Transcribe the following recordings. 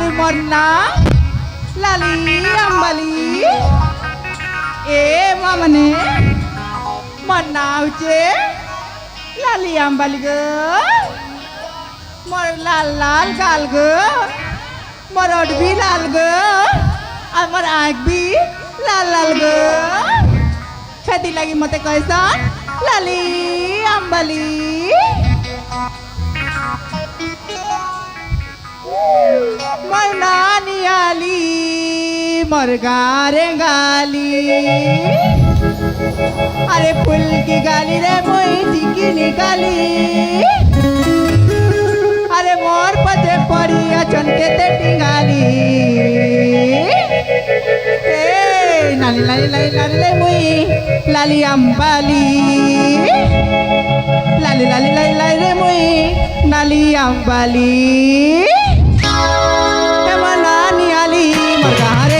আরে মরনা লালি আম্বালি এ মামনে মরনা হচ্ছে লালি আম্বালি গো মোর লাল লাল গাল গো মোর ওঠ भी লাল গো আমার आँख भी লাল লাল গো খেতি লাগি মতে কইছন লালি আম্বালি मोर नानी आली मोर गारे गाली अरे फूल की गाली रे मोई की निकाली अरे मोर पते पड़ी अचन के ते टिंगाली ए नाली लाली लाली लाली रे मोई लाली अम्बाली लाली लाली लाली लाली रे मोई नाली अम्बाली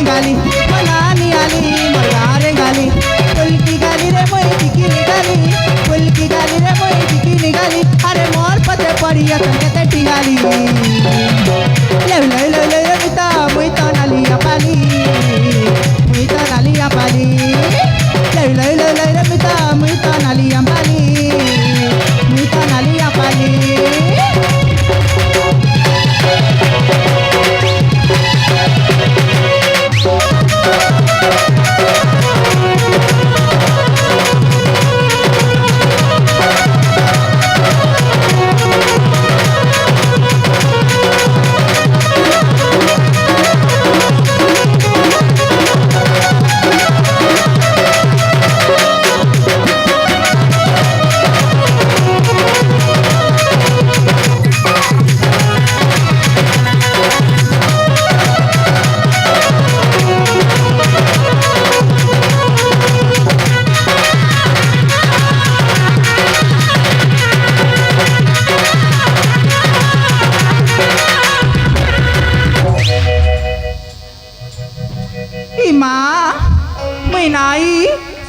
गाली मनानी आली मरगारे गाली फुल की गाली रे मोई की निकाली फुल की गाली रे मोई की निकाली अरे मोर पते पड़ी अतन के गाली ले ले ले ले मिता मुई तो नाली पाली मुई तो नाली पाली ले ले ले ले मिता मुई तो नाली पाली मुई तो नाली पाली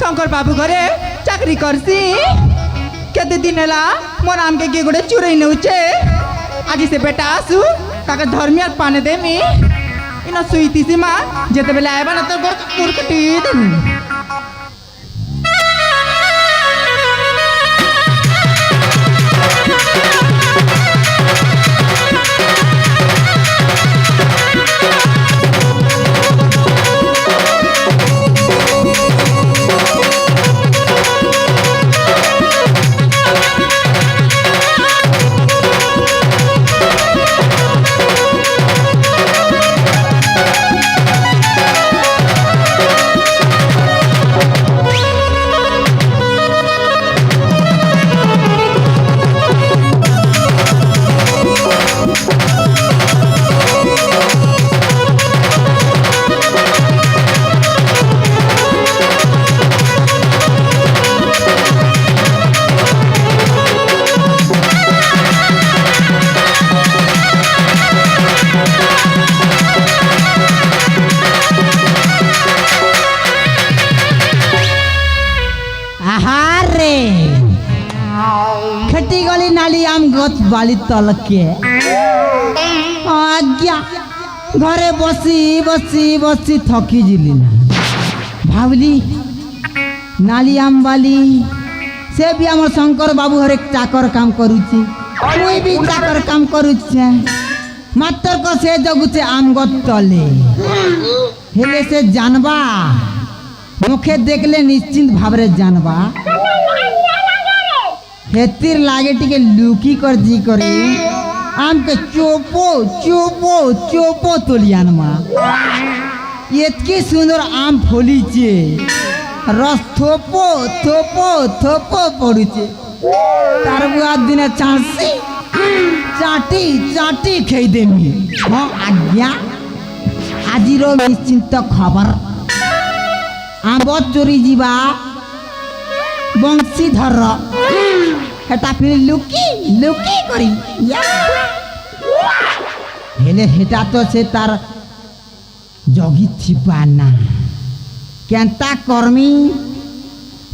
शंकर बाबू घरे चाकरी करसी केते दिन है मोर आम के गोटे चुरई नौचे आज से बेटा आसू ताके धर्मियार पाने देमी इन सुईती सी माँ जेते बेले आएबा ना तो कुरकुटी देमी बाली तलके आज्ञा घरे बसी बसी बसी थकी जिली ना भावली नाली आमबाली से भी आम शंकर बाबू हरे चाकर काम करुची मुई भी चाकर काम करुचे मात्र को से जगुचे आम गत तले हेले से जानबा मुखे देखले निश्चिंत भावरे जानबा हेतिर लागे टिके लुकी कर जी करे आम के चोपो चोपो चोपो तोलियान मा एतकी सुंदर आम फलिचे रस थोपो थोपो थोपो पड़ुचे तार बुआ दिने चासी चाटी चाटी खेई देमी हाँ आज्ञा आजिरो निश्चिंत खबर आंब चोरी जीवा बंशीधर हेटा फिर लुकी लुकी करी हेले हेटा तो से तार जगी थिबा ना केंता कर्मी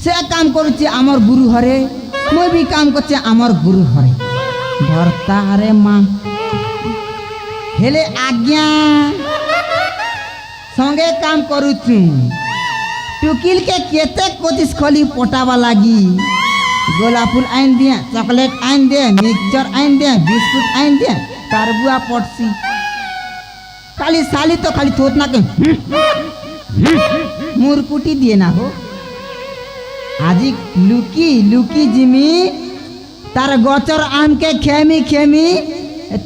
से काम करुचे आमर गुरु हरे मैं भी काम करचे आमर गुरु हरे भरता रे माँ हेले आज्ञा संगे काम करूचु टुकिल के केते कोशिश खली पटावा लागी गोला फूल आइन दिया चॉकलेट आइन दे मिक्सचर आइन दे बिस्कुट आइन दे तारबुआ पटसी खाली साली तो खाली थोतना के मुरकुटी दिए ना हो आजी लुकी लुकी जिमी तार गचर आम के खेमी खेमी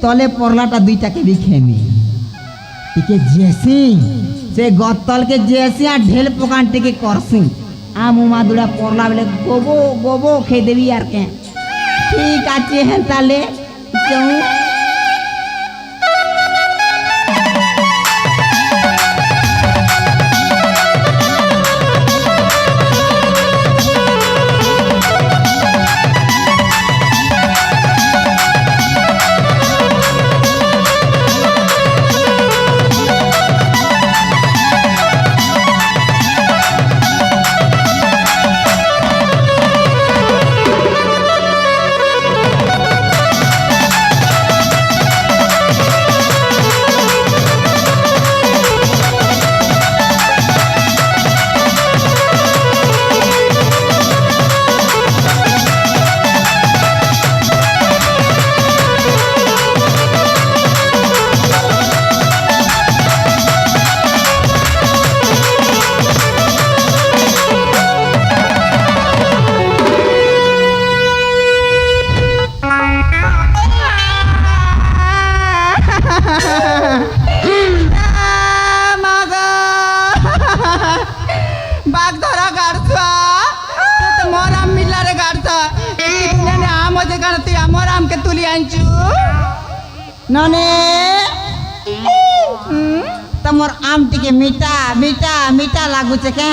तले पड़लाटा दुईटा के भी खेमी टिके जेसी से गतल के जेसी आ ढेल पकान टिके करसी आम उमा दुड़ा पड़ला बेले गोबो गोबो खे देवी यार के ठीक आछे हैं ताले क्यों नने तमर आम टिके मीठा मीठा मीठा लागू छे के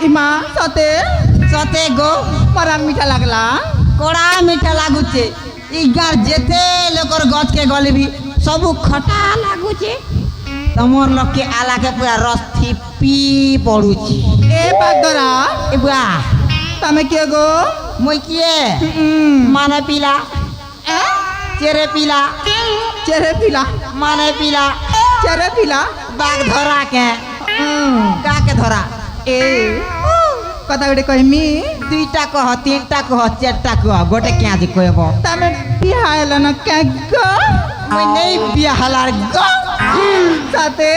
इमा सते सते गो मरा मीठा लागला कोड़ा मीठा लागू छे इगार जेते लोकर गछ के गले भी सब खटा लागू छे तमर लोग के आला के पूरा रस थी पी पड़ू छे ए बागदरा ए बुआ तमे के गो मोय किए माने पीला चेरे पीला माने पीला चेरे पीला बाग धरा के का के धरा ए कता बेटे कहमी दुईटा कह तीनटा कह चारटा कह गोटे क्या जे कहबो तमे बिहायल न के गो मैं नहीं बिहालार गो साथे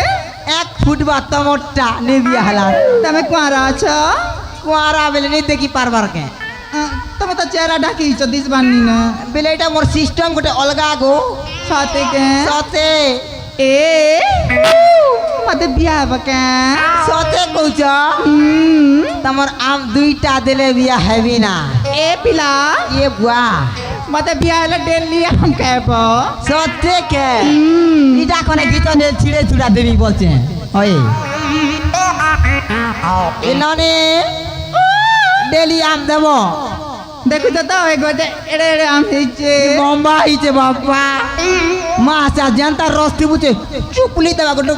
1 फुट बा टमाटा नहीं बिहालार तमे कुआरा छ कुआरा बेले नहीं देखी पारबार के तमे तो चेहरा ढाकी छ दिस बानी न बेलेटा मोर सिस्टम गोटे अलगा गो साथे के सते ए मते बिया बका सते कहछ तमर आम दुईटा देले बिया हेवी ना ए पिला ये बुआ मते बियाले डेली हम कहबो सते के इटा कोने गीत ने छिड़े छुड़ा देवी बोलते ओए ए नने डेली आम देबो देखो तो गोटे एड़े एड़े आम हिचे बम्बा हिचे बापा मासा जनता रस्ती बुचे चुपली देबा गोटे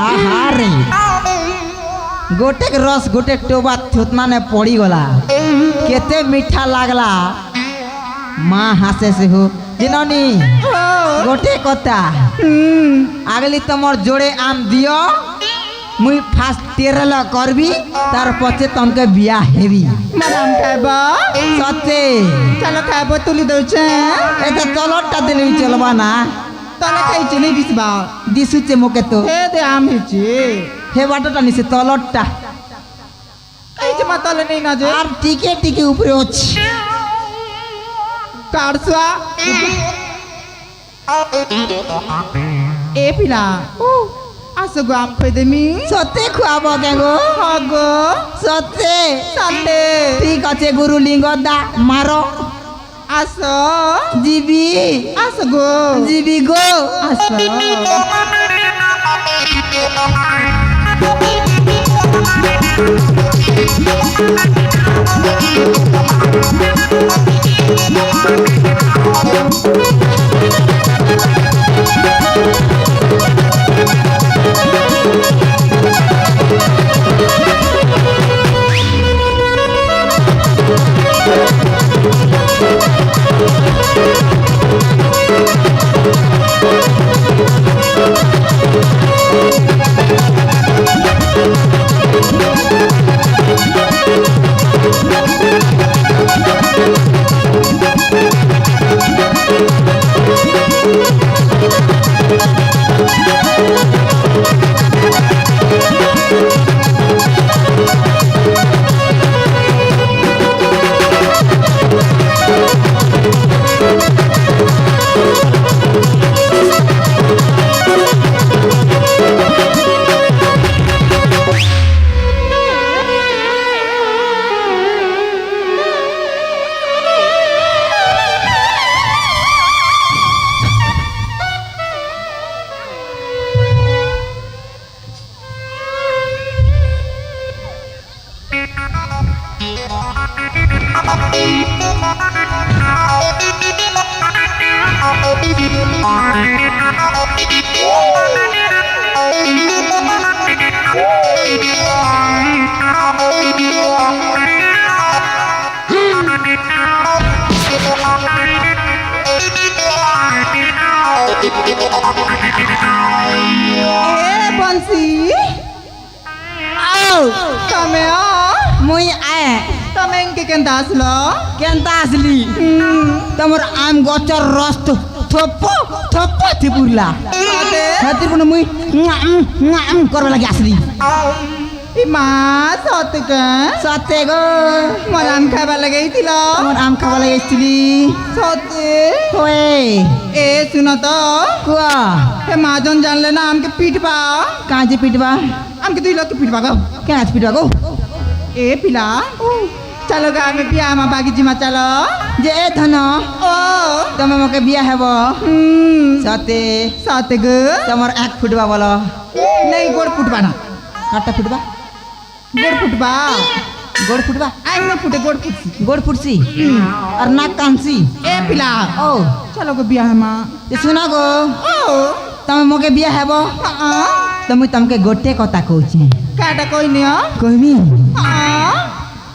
आहा रे गोटे के रस गोटे टोबा थुतना ने पड़ी गला केते मीठा लागला माँ हासे से हो जिननी गोटे कथा आगली तमर जोड़े आम दियो मुई फास्ट तेरल करबी तार पछे तमके बिया हेबी मराम खाइबो सते चलो खाइबो तुली दउ छे ए त तलटा देले चलबा ना तले खाइ छी नै दिसबा दिसु चे मोके तो हे दे आम हिचे हे बाटटा निसे तलटा खाइ छी म तले नै ना जे आर टिके टिके ऊपर अछि काडसुआ ए पिला आसो गो आम खोइ देमी सते खुआबो के गो हगो सते साते ठीक আছে गुरु लिंगदा मारो आसो जीबी आसो गो जीबी गो आसो ए बंसी आओ तमे मुई आए तमे इनके केंता আসলো কেনতা আসলি তোমার আম গছর রস তো থপ থপ থিপুরলা আতে হাতির কোন মুই করবা লাগি আসলি ই মা সতকে সতে গো মোর আম খাইবা লাগাইছিল তোমার আম খাবা লাগি আসলি সতে ওয়ে এ শুনো তো কুয়া এ মাজন জানলে না আমকে পিটবা কাজে পিটবা আমকে দুই লোক পিটবা গো কেন আজ পিটবা গো ए पिला चलो गा में बिया में बागीची में चलो যে এ ধন ओ তুমি মকে বিয়া হেব সতে साथ ग তোমার এক ফুটবা বলো नहीं गोड़ फुटबा ना আটটা ফুটবা गोड़ फुटबा গোড় ফুটবা आई नहीं फुटे गोड़ फुटसी গোড় ফুটছি আর নাক কানছি ए पिला ও चलो गो बिया में যে শোনা গো ओ তুমি মকে বিয়া হেব हां তুমি তোমাকে গোটে কথা কইছি काटा कोई नहीं কইমি हां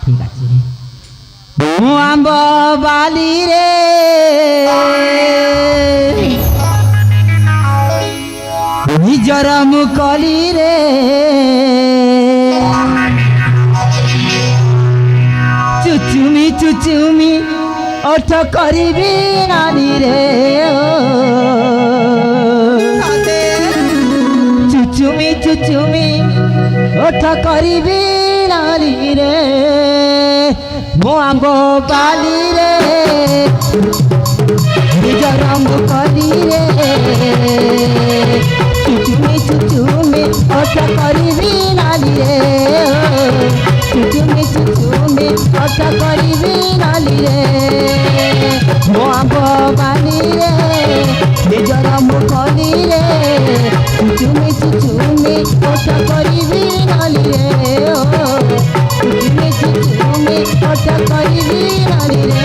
ঠিক আছে মো আম্ব বালি রে নিজর মুকলি রে চুচুমি চুচুমি অর্থ করিবি নানি রে साथे চুচুমি চুচুমি ওঠ করিবি নালি রে মো আম্ব বালি রে নিজর মুকলি রে চুচুমি চুচুমি ওঠ করিবি নালি রে চুচুমি চুচুমি ওঠ করিবি নালি রে মো আম্ব বালি রে নিজর মুকলি রে চুচুমি চুচুমি ওঠ করিবি নালি রে চুচুমি চুচুমি ওঠ করিবি নালি রে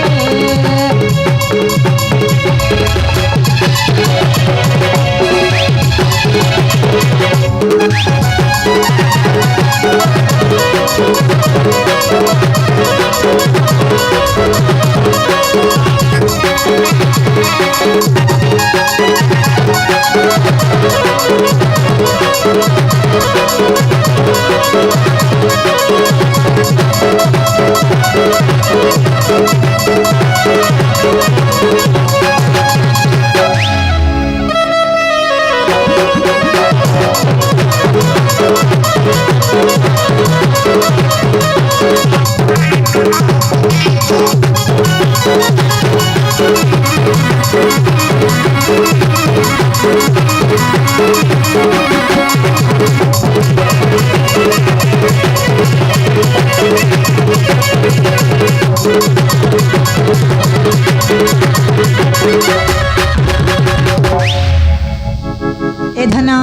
এ ধনা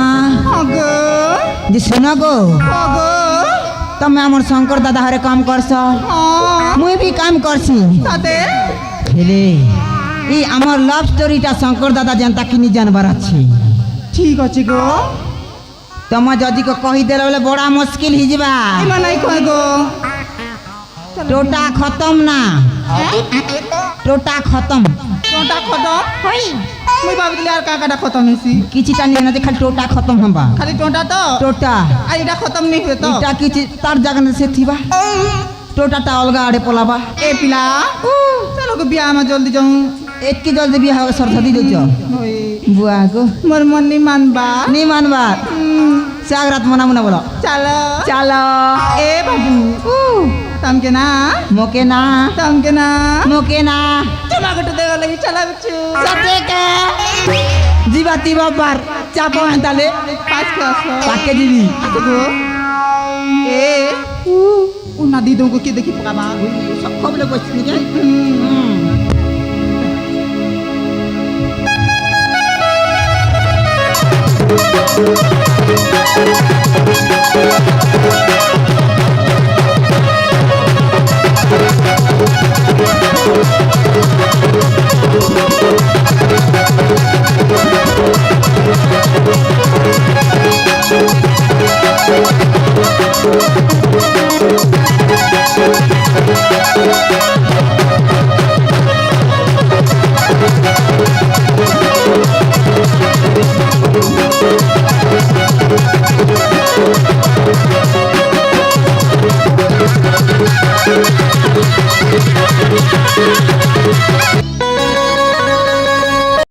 गो যে শোনা গো गो তুমি আমার শঙ্কর দাদা হারে কাম করছ हां মুই भी কাম করছি साथे হেলে এই আমার লাভ স্টোরিটা শঙ্কর দাদা জানতা কিনি জানবার আছে ठीक अछि गो তোমা যদি কহি দেলে বলে বড়া মুশকিল হি যাবা इमा नहीं कह गो টোটা খতম না টোটা খতম टोटा खत्म হই मुई भाबिले यार काकाटा खत्म हेसी কিছুটা নিয়ে না যে খালি টোটা খতম হবা खाली टोटा तो টোটা आ इटा खत्म नहीं हुए तो এটা কিছু তার জায়গা সে থিবা টোটাটা অলগা আড়ে পলাবা ए पिला चलो गो बिया में जल्दी जाऊं এতকি জলদি বিয়া হবে সরস্বতী দৌছ ओए বুয়া গো মোর মন নি মানবা নি মানবার সাগরাত মনা মনা বলো চলো চালো এ বাবু তমকে না মোকে না তমকে না মোকে না তোমাকে তো দেওয়া লাগি চালাবছু সতেকে জিবাতি বাবার চাপো তালে পাঁচ ক্লাস পাকে দিবি গো এ ও না দিদো গো কি দেখি পাবা সব খবরে বসছি নাকি Thank you.